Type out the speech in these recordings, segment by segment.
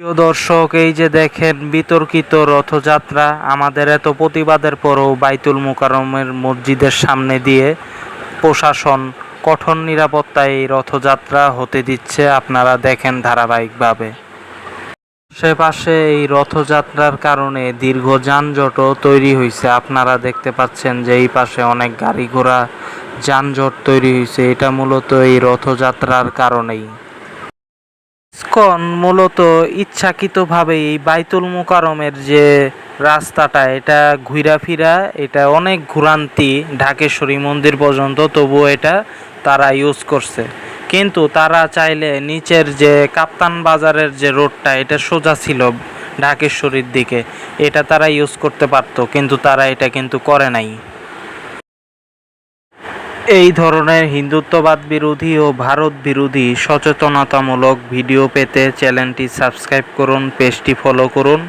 প্রিয় দর্শক, এই যে দেখেন বিতর্কিত রথযাত্রা। আমাদের এত প্রতিবাদের পরও বাইতুল মোকাররমের মসজিদের সামনে দিয়ে প্রশাসন কঠোর নিরাপত্তায় এই রথযাত্রা হতে দিচ্ছে। আপনারা দেখেন ধারাবাহিকভাবে সে পাশে এই রথযাত্রার কারণে দীর্ঘ যানজটও তৈরি হয়েছে। আপনারা দেখতে পাচ্ছেন যে এই পাশে অনেক গাড়ি ঘোড়া যানজট তৈরি হয়েছে। এটা মূলত এই রথযাত্রার কারণেই। ইসকন মূলত ইচ্ছাকৃতভাবে এই বাইতুল মোকাররমের যে রাস্তাটা, এটা ঘুরা ফিরা, এটা অনেক ঘুরান্তি ঢাকেশ্বরী মন্দির পর্যন্ত, তবুও এটা তারা ইউজ করছে। কিন্তু তারা চাইলে নিচের যে কাপ্তান বাজারের যে রোডটা, এটা সোজা ছিল ঢাকেশ্বরীর দিকে, এটা তারা ইউজ করতে পারতো, কিন্তু তারা এটা কিন্তু করে নাই। এই ধরনের হিন্দুত্ববাদ বিরোধী ও ভারত বিরোধী সচেতনতামূলক ভিডিও পেতে চ্যানেলটি সাবস্ক্রাইব করুন, পেজটি ফলো করুন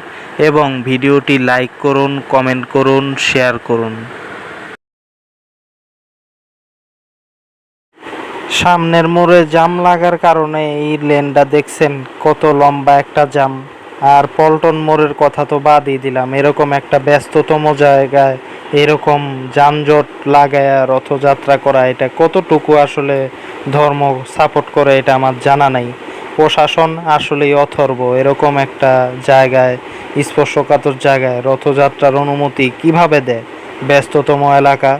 এবং ভিডিওটি লাইক করুন, কমেন্ট করুন, শেয়ার করুন। সামনের মোড়ে জাম লাগার কারণে এই লেনটা দেখছেন কত লম্বা একটা জাম। আর পল্টন মোড়ের কথা তো বাদই দিলাম, এরকম একটা ব্যস্ততম জায়গায় এরকম যানজট লাগায়া রথযাত্রা করা, এটা কতটুকু আসলে ধর্ম সাপোর্ট করে এটা আমার জানা নাই। প্রশাসন আসলেই অথর্ব, এরকম একটা জায়গায়, স্পর্শকাতর জায়গায় রথযাত্রার অনুমতি কিভাবে দেয় ব্যস্ততম এলাকা।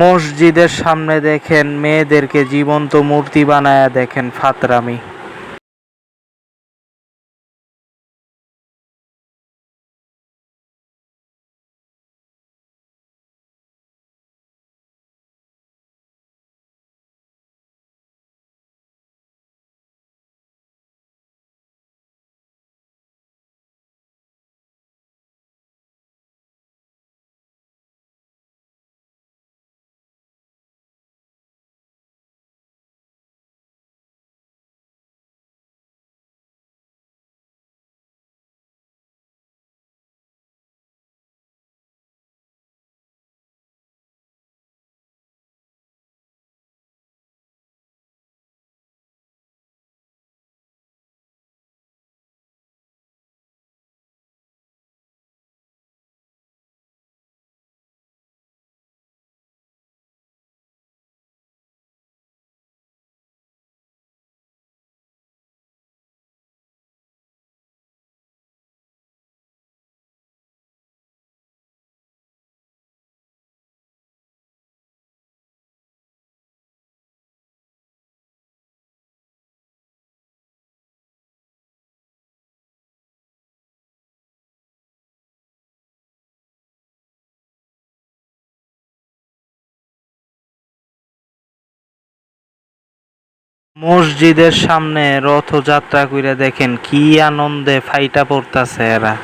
মসজিদের সামনে দেখেন মেয়েদেরকে জীবন্ত মূর্তি বানায়া দেখেন ফাতরামি। মসজিদের সামনে রথযাত্রা কইরা দেখেন কি আনন্দে ফাইটা পড়তাছে এরা।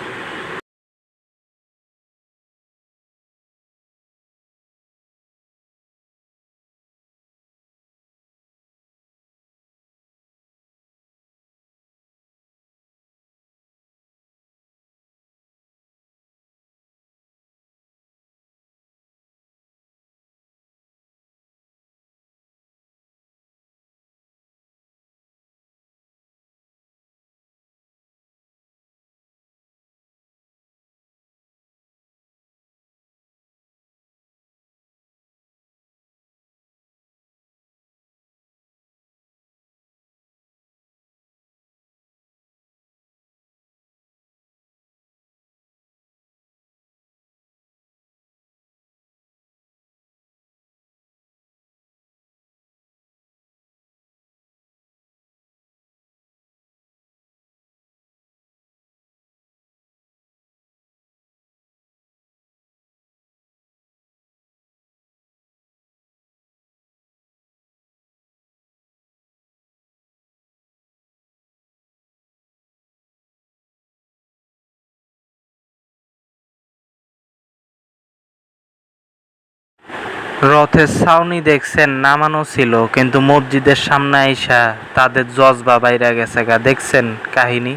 রথের ছাউনি দেখছেন নামানো ছিল, কিন্তু মসজিদের সামনে আইসা তাদের জজবা বাইরা গেছে গা। দেখছেন কাহিনী?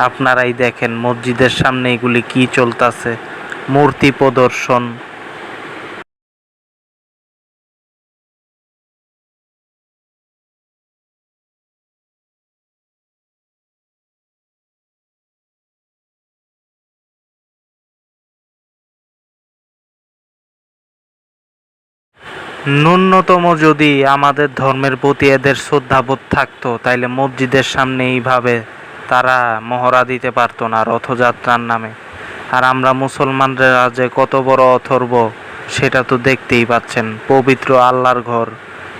আপনারাই দেখেন মসজিদের সামনে এগুলি কি চলতেছে, মূর্তি প্রদর্শন। ন্যূনতম যদি আমাদের ধর্মের প্রতি এদের শ্রদ্ধাবোধ থাকতো, তাইলে মসজিদের সামনে এইভাবে তারা মহড়া দিতে পারতো না রথযাত্রার নামে। আর আমরা মুসলমানরা যে কত বড় অথর্ব সেটা তো দেখতেই পাচ্ছেন। পবিত্র আল্লাহর ঘর,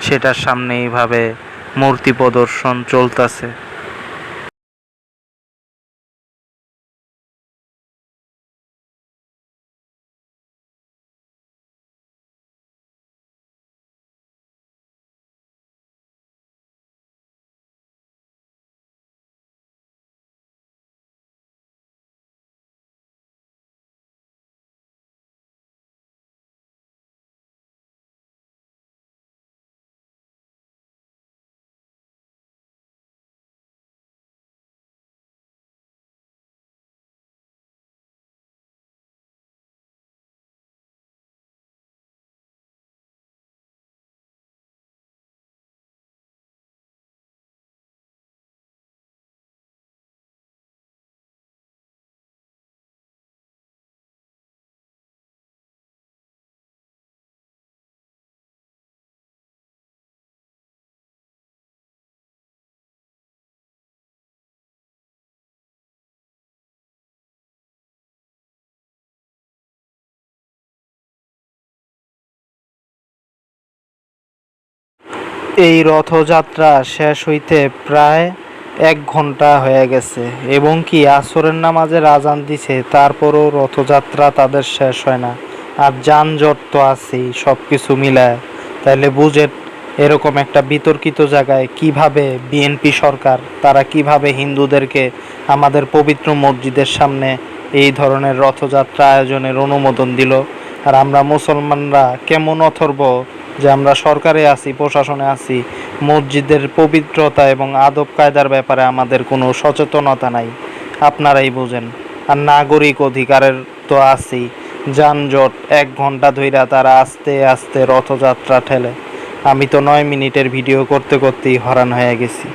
সেটার সামনে এইভাবে মূর্তি প্রদর্শন চলতেছে। এই রথযাত্রা শেষ হইতে প্রায় 1 ঘন্টা হয়ে গেছে, এবং কি আসরের নামাজের আজান দিছে, তারপরও রথযাত্রা তাদের শেষ হয় না। আর যানজট তো আছেই সব কিছু মিলায়। তাইলে বুঝেন এরকম একটা বিতর্কিত জায়গায় কিভাবে বিএনপি সরকার, তারা কিভাবে হিন্দুদেরকে আমাদের পবিত্র মসজিদের সামনে এই ধরনের রথযাত্রা আয়োজনের অনুমোদন দিল। আর আমরা মুসলমানরা কেমন অথর্ব যে আমরা সরকারে আছি, প্রশাসনে আছি, মসজিদের পবিত্রতা এবং আদব কায়দার ব্যাপারে আমাদের কোনো সচেতনতা নাই। আপনারাই বোঝেন। আর নাগরিক অধিকারের তো আছেই। যানজট 1 ঘন্টা ধইরা তারা আস্তে আস্তে রথযাত্রা ঠেলে। আমি তো 9 মিনিটের ভিডিও করতে করতেই হয়রান হয়ে গেছি।